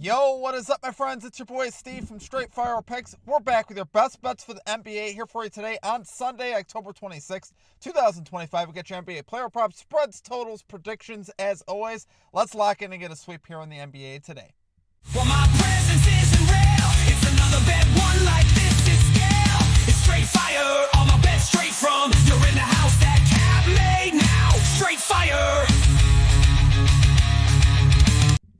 Yo, what is up, my friends? It's your boy Steve from Straight Fire Picks. We're back with your best bets for the NBA here for you today on Sunday, October 26th, 2025. We got your NBA player props, spreads, totals, predictions. As always, let's lock in and get a sweep here in the NBA today. Well, my presence isn't real. It's another bad one like this is scale. It's straight fire. All my bets straight from. You're in the house that Cab made now. Straight fire.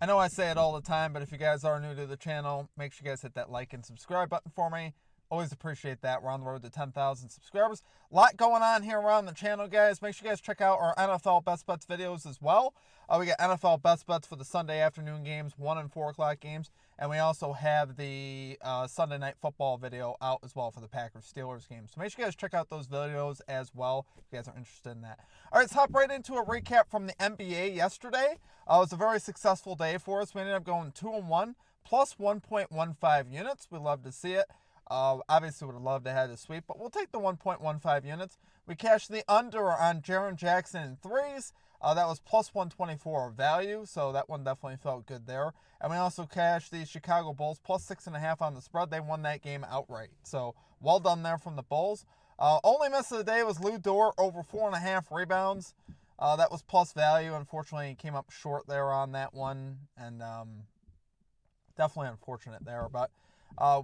I know I say it all the time, but if you guys are new to the channel, make sure you guys hit that like and subscribe button for me. Always appreciate that. We're on the road to 10,000 subscribers. A lot going on here around the channel, guys. Make sure you guys check out our NFL Best Bets videos as well. We got NFL Best Bets for the Sunday afternoon games, 1 and 4 o'clock games. And we also have the Sunday Night Football video out as well for the Packers-Steelers game. So make sure you guys check out those videos as well if you guys are interested in that. All right, let's hop right into a recap from the NBA yesterday. It was a very successful day for us. We ended up going 2-1, plus 1.15 units. We love to see it. Obviously, would have loved to have the sweep, but we'll take the 1.15 units. We cashed the under on Jaren Jackson in threes. That was plus 124 value, so that one definitely felt good there. And we also cashed the Chicago Bulls plus 6.5 on the spread. They won that game outright. So well done there from the Bulls. Only miss of the day was Lou Dort over 4.5 rebounds. That was plus value. Unfortunately, he came up short there on that one, and definitely unfortunate there. But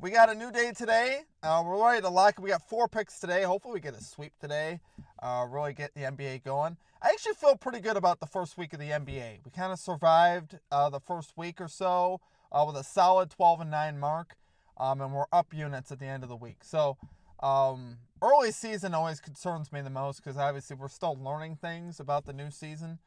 we got a new day today. We're ready to lock. We got 4 picks today. Hopefully we get a sweep today. Really get the NBA going. I actually feel pretty good about the first week of the NBA. We kind of survived the first week or so with a solid 12-9 mark. And we're up units at the end of the week. So early season always concerns me the most because obviously we're still learning things about the new season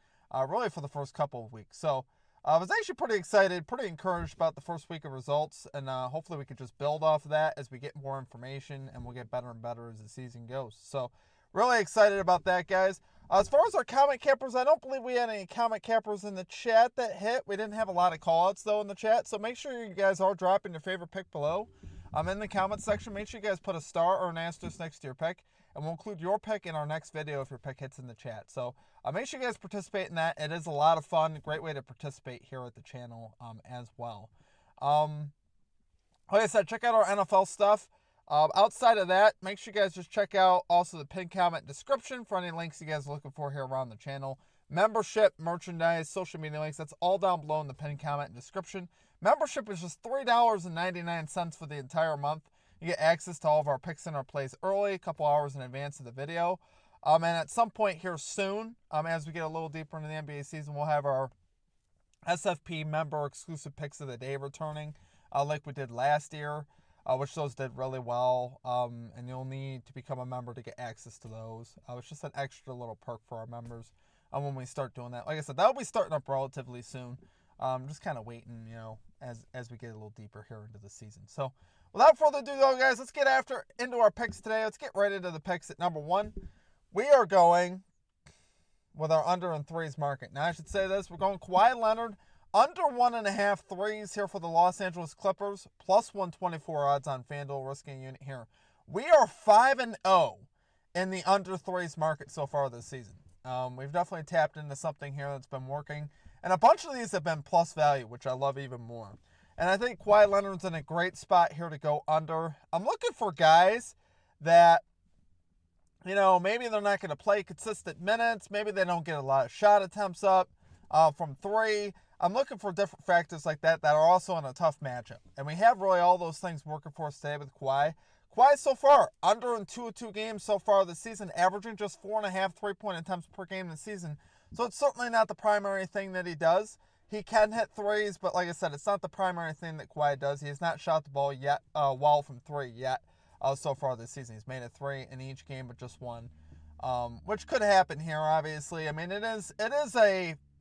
really for the first couple of weeks. So I was actually pretty excited, pretty encouraged about the first week of results, and hopefully we could just build off of that as we get more information, and we'll get better and better as the season goes. So really excited about that, guys. As far as our comment cappers, I don't believe we had any comment cappers in the chat that hit. We didn't have a lot of call-outs, though, in the chat, so make sure you guys are dropping your favorite pick below. In the comment section, make sure you guys put a star or an asterisk next to your pick, and we'll include your pick in our next video if your pick hits in the chat. So make sure you guys participate in that. It is a lot of fun. Great way to participate here at the channel as well. Like I said, check out our NFL stuff. Outside of that, make sure you guys just check out also the pinned comment description for any links you guys are looking for here around the channel. Membership, merchandise, social media links, that's all down below in the pinned comment description. Membership is just $3.99 for the entire month. You get access to all of our picks and our plays early, a couple hours in advance of the video. And at some point here soon, as we get a little deeper into the NBA season, we'll have our SFP member exclusive picks of the day returning like we did last year. Which those did really well, and you'll need to become a member to get access to those. It's just an extra little perk for our members when we start doing that. Like I said, that'll be starting up relatively soon. Just kind of waiting, as we get a little deeper here into the season. So, without further ado, though, guys, let's get into our picks today. Let's get right into the picks at number 1. We are going with our under and threes market. Now, I should say this: we're going Kawhi Leonard. Under 1.5 threes here for the Los Angeles Clippers, plus 124 odds on FanDuel, risking a unit here. We are 5-0 in the under threes market so far this season. We've definitely tapped into something here that's been working, and a bunch of these have been plus value, which I love even more. And I think Kawhi Leonard's in a great spot here to go under. I'm looking for guys that, maybe they're not going to play consistent minutes. Maybe they don't get a lot of shot attempts up from 3. I'm looking for different factors like that are also in a tough matchup. And we have really all those things working for us today with Kawhi. Kawhi so far, under in 2 games so far this season, averaging just 4.5 3-point attempts per game this season. So it's certainly not the primary thing that he does. He can hit threes, but like I said, it's not the primary thing that Kawhi does. He has not shot the ball yet, well from 3 yet so far this season. He's made a 3 in each game, but just 1, which could happen here, obviously. I mean,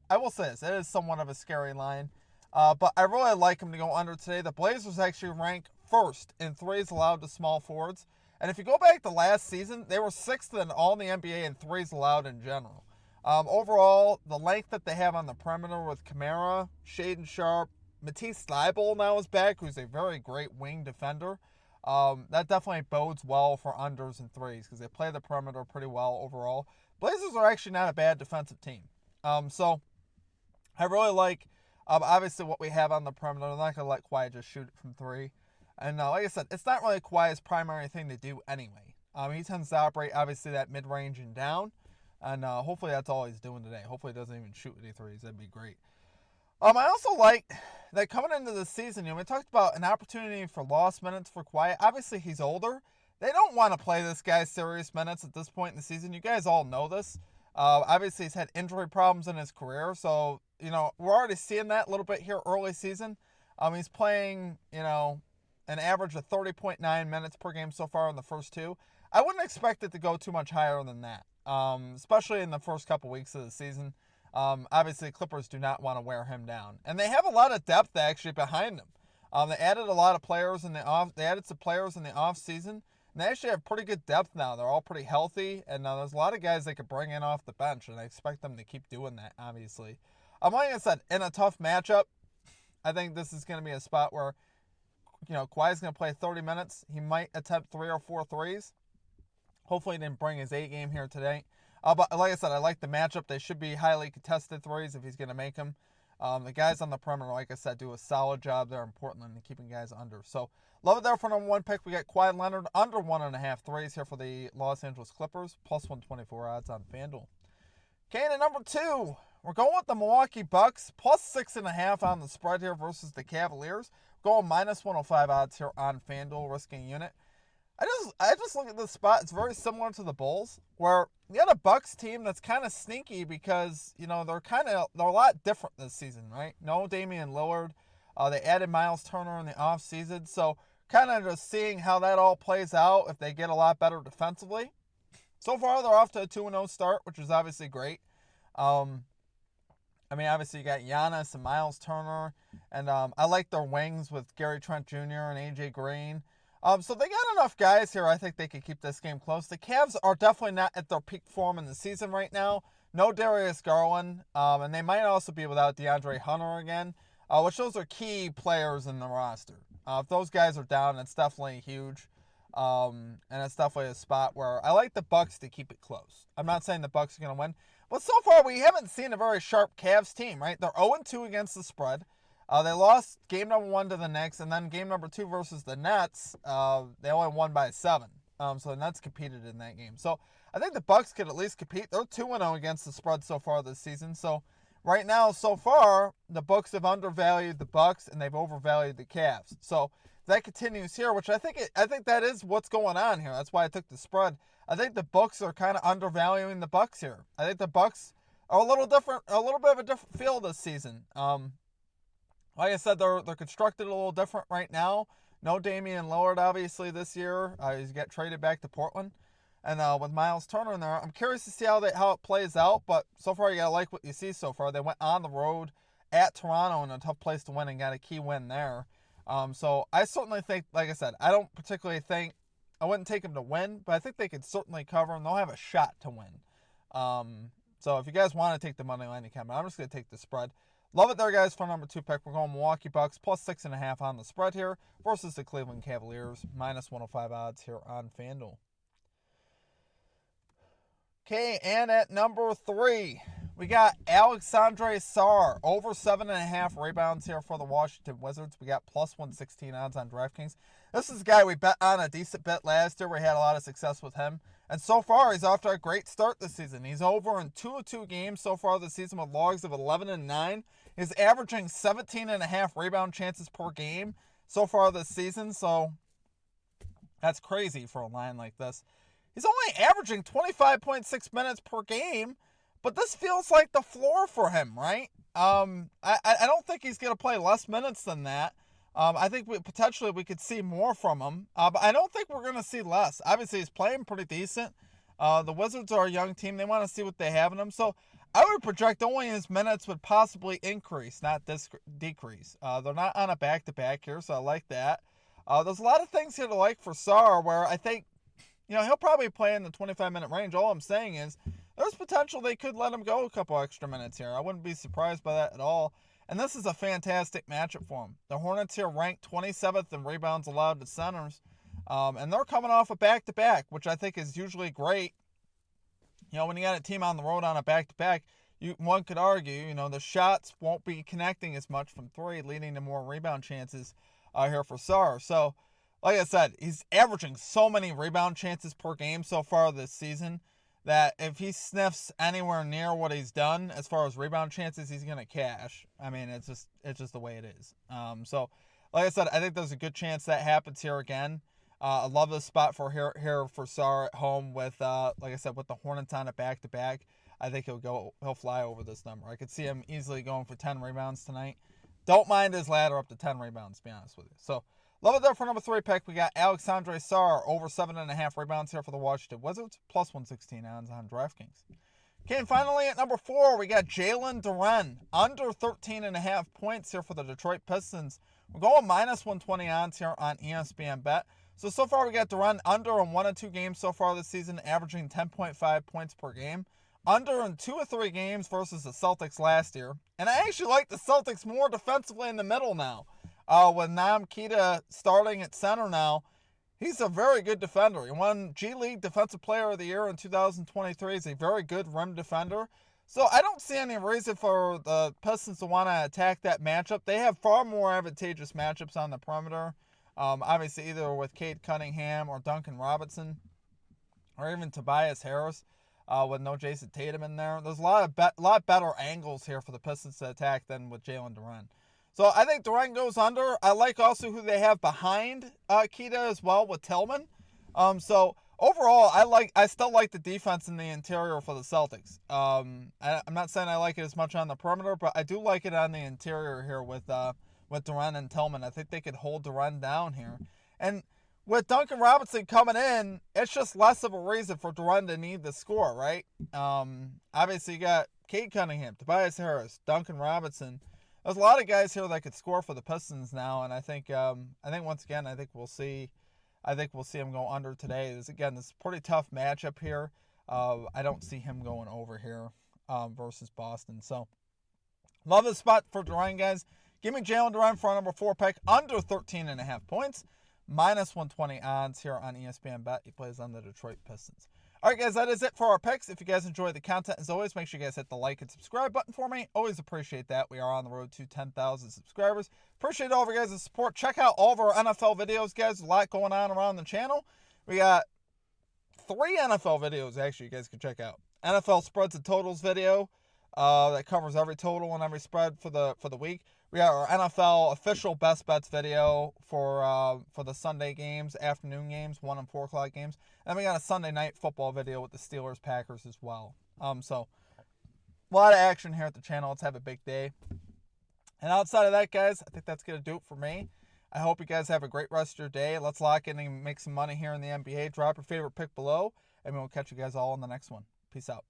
I will say this, it is somewhat of a scary line, but I really like him to go under today. The Blazers actually rank first in threes allowed to small forwards, and if you go back to last season, they were 6th in all in the NBA in threes allowed in general. Overall, the length that they have on the perimeter with Kamara, Shaden Sharp, Matisse Thybulle now is back, who's a very great wing defender. That definitely bodes well for unders and threes because they play the perimeter pretty well overall. Blazers are actually not a bad defensive team. So I really like Obviously, what we have on the perimeter, they're not going to let Kawhi just shoot it from three. And like I said, it's not really Kawhi's primary thing to do anyway. He tends to operate, obviously, that mid-range and down. And hopefully that's all he's doing today. Hopefully he doesn't even shoot any threes. That'd be great. I also like that coming into the season, we talked about an opportunity for lost minutes for Kawhi. Obviously, he's older. They don't want to play this guy serious minutes at this point in the season. You guys all know this. Obviously, he's had injury problems in his career. So, we're already seeing that a little bit here early season. He's playing, an average of 30.9 minutes per game so far in the first two. I wouldn't expect it to go too much higher than that, especially in the first couple weeks of the season. Obviously, Clippers do not want to wear him down. And they have a lot of depth actually behind him. They added a lot of players in the off. They added some players in the off season. And they actually have pretty good depth now. They're all pretty healthy. And there's a lot of guys they could bring in off the bench. And I expect them to keep doing that, obviously. Like I said, in a tough matchup, I think this is going to be a spot where, Kawhi's going to play 30 minutes. He might attempt 3 or 4 threes. Hopefully he didn't bring his A game here today. But like I said, I like the matchup. They should be highly contested threes if he's going to make them. The guys on the perimeter, like I said, do a solid job there in Portland and keeping guys under. So, love it there for number 1 pick. We got Kawhi Leonard under 1.5 threes here for the Los Angeles Clippers. Plus 124 odds on FanDuel. Okay, and at number 2, we're going with the Milwaukee Bucks. Plus 6.5 on the spread here versus the Cavaliers. We're going minus 105 odds here on FanDuel, risking unit. I just look at this spot. It's very similar to the Bulls, where you got a Bucks team that's kind of sneaky because they're a lot different this season, right? No Damian Lillard. They added Miles Turner in the offseason, so kind of just seeing how that all plays out if they get a lot better defensively. So far, they're off to a 2-0 start, which is obviously great. Obviously you got Giannis and Miles Turner, and I like their wings with Gary Trent Jr. and AJ Green. So they got enough guys here. I think they could keep this game close. The Cavs are definitely not at their peak form in the season right now. No Darius Garland, and they might also be without DeAndre Hunter again, which those are key players in the roster. If those guys are down, it's definitely huge, and it's definitely a spot where I like the Bucks to keep it close. I'm not saying the Bucks are going to win, but so far we haven't seen a very sharp Cavs team, right? They're 0-2 against the spread. They lost game number 1 to the Knicks, and then game number 2 versus the Nets, they only won by 7. So the Nets competed in that game. So I think the Bucks could at least compete. They're 2-0 against the spread so far this season. So right now, so far, the Bucks have undervalued the Bucks, and they've overvalued the Cavs. So that continues here, which I think that is what's going on here. That's why I took the spread. I think the Bucks are kind of undervaluing the Bucks here. I think the Bucks are a little bit of a different feel this season. Like I said, they're constructed a little different right now. No Damian Lillard, obviously, this year. He's got traded back to Portland. And with Miles Turner in there, I'm curious to see how it plays out. But so far, you got to like what you see so far. They went on the road at Toronto in a tough place to win and got a key win there. So I certainly think, like I said, I don't particularly think, I wouldn't take them to win, but I think they could certainly cover and they'll have a shot to win. So if you guys want to take the money line, you can. But I'm just going to take the spread. Love it there, guys, for number 2 pick. We're going Milwaukee Bucks plus 6.5 on the spread here versus the Cleveland Cavaliers. Minus 105 odds here on FanDuel. Okay, and at number 3, we got Alexandre Sarr. Over 7.5 rebounds here for the Washington Wizards. We got plus 116 odds on DraftKings. This is a guy we bet on a decent bit last year. We had a lot of success with him. And so far, he's off to a great start this season. He's over in 2 of 2 games so far this season with logs of 11-9. He's averaging 17.5 rebound chances per game so far this season. So that's crazy for a line like this. He's only averaging 25.6 minutes per game, but this feels like the floor for him, right? I don't think he's going to play less minutes than that. I think potentially we could see more from him, but I don't think we're going to see less. Obviously, he's playing pretty decent. The Wizards are a young team. They want to see what they have in him. So I would project only his minutes would possibly increase, not decrease. They're not on a back-to-back here, so I like that. There's a lot of things here to like for Sarr where I think, he'll probably play in the 25-minute range. All I'm saying is there's potential they could let him go a couple extra minutes here. I wouldn't be surprised by that at all. And this is a fantastic matchup for him. The Hornets here ranked 27th in rebounds allowed to centers. And they're coming off a back-to-back, which I think is usually great. When you got a team on the road on a back-to-back, one could argue, the shots won't be connecting as much from three, leading to more rebound chances here for Sarr. So, like I said, he's averaging so many rebound chances per game so far this season that if he sniffs anywhere near what he's done as far as rebound chances, he's going to cash. I mean, it's just the way it is. So, like I said, I think there's a good chance that happens here again. I love this spot for here for Sarr at home with, like I said, with the Hornets on it back-to-back. I think he'll fly over this number. I could see him easily going for 10 rebounds tonight. Don't mind his ladder up to 10 rebounds, to be honest with you. So, love it there for number 3 pick. We got Alexandre Sarr over 7.5 rebounds here for the Washington Wizards, plus 116 odds on DraftKings. Okay, and finally at number 4, we got Jalen Duren, under 13.5 points here for the Detroit Pistons. We're going minus 120 odds here on ESPN Bet. So far we got Duren under in 1 of 2 games so far this season, averaging 10.5 points per game. Under in 2 of 3 games versus the Celtics last year. And I actually like the Celtics more defensively in the middle now. With Nam Kita starting at center now, he's a very good defender. He won G League Defensive Player of the Year in 2023. He's a very good rim defender. So I don't see any reason for the Pistons to want to attack that matchup. They have far more advantageous matchups on the perimeter. Obviously either with Cade Cunningham or Duncan Robinson or even Tobias Harris. With no Jason Tatum in there. There's a lot better angles here for the Pistons to attack than with Jalen Duren. So I think Duren goes under. I like also who they have behind Kita as well with Tillman. So overall, I still like the defense in the interior for the Celtics. I'm not saying I like it as much on the perimeter, but I do like it on the interior here with Duren and Tillman. I think they could hold Duren down here. And with Duncan Robinson coming in, it's just less of a reason for Duren to need the score, right? Obviously, you got Cade Cunningham, Tobias Harris, Duncan Robinson. There's a lot of guys here that could score for the Pistons now, and I think once again, I think we'll see him go under today. This is a pretty tough matchup here. I don't see him going over here versus Boston. So, love this spot for Duren, guys. Give me Jalen Duren for our number 4 pick, under 13.5 points. Minus 120 odds here on ESPN Bet. He plays on the Detroit Pistons. All right, guys, that is it for our picks. If you guys enjoy the content, as always, make sure you guys hit the like and subscribe button for me. Always appreciate that. We are on the road to 10,000 subscribers. Appreciate all of your guys' support. Check out all of our NFL videos, guys. There's a lot going on around the channel. We got 3 NFL videos, actually, you guys can check out. NFL Spreads and Totals video that covers every total and every spread for the week. We got our NFL official best bets video for the Sunday games, afternoon games, 1 and 4 o'clock games. And we got a Sunday night football video with the Steelers Packers as well. So a lot of action here at the channel. Let's have a big day. And outside of that, guys, I think that's going to do it for me. I hope you guys have a great rest of your day. Let's lock in and make some money here in the NBA. Drop your favorite pick below, and we'll catch you guys all in the next one. Peace out.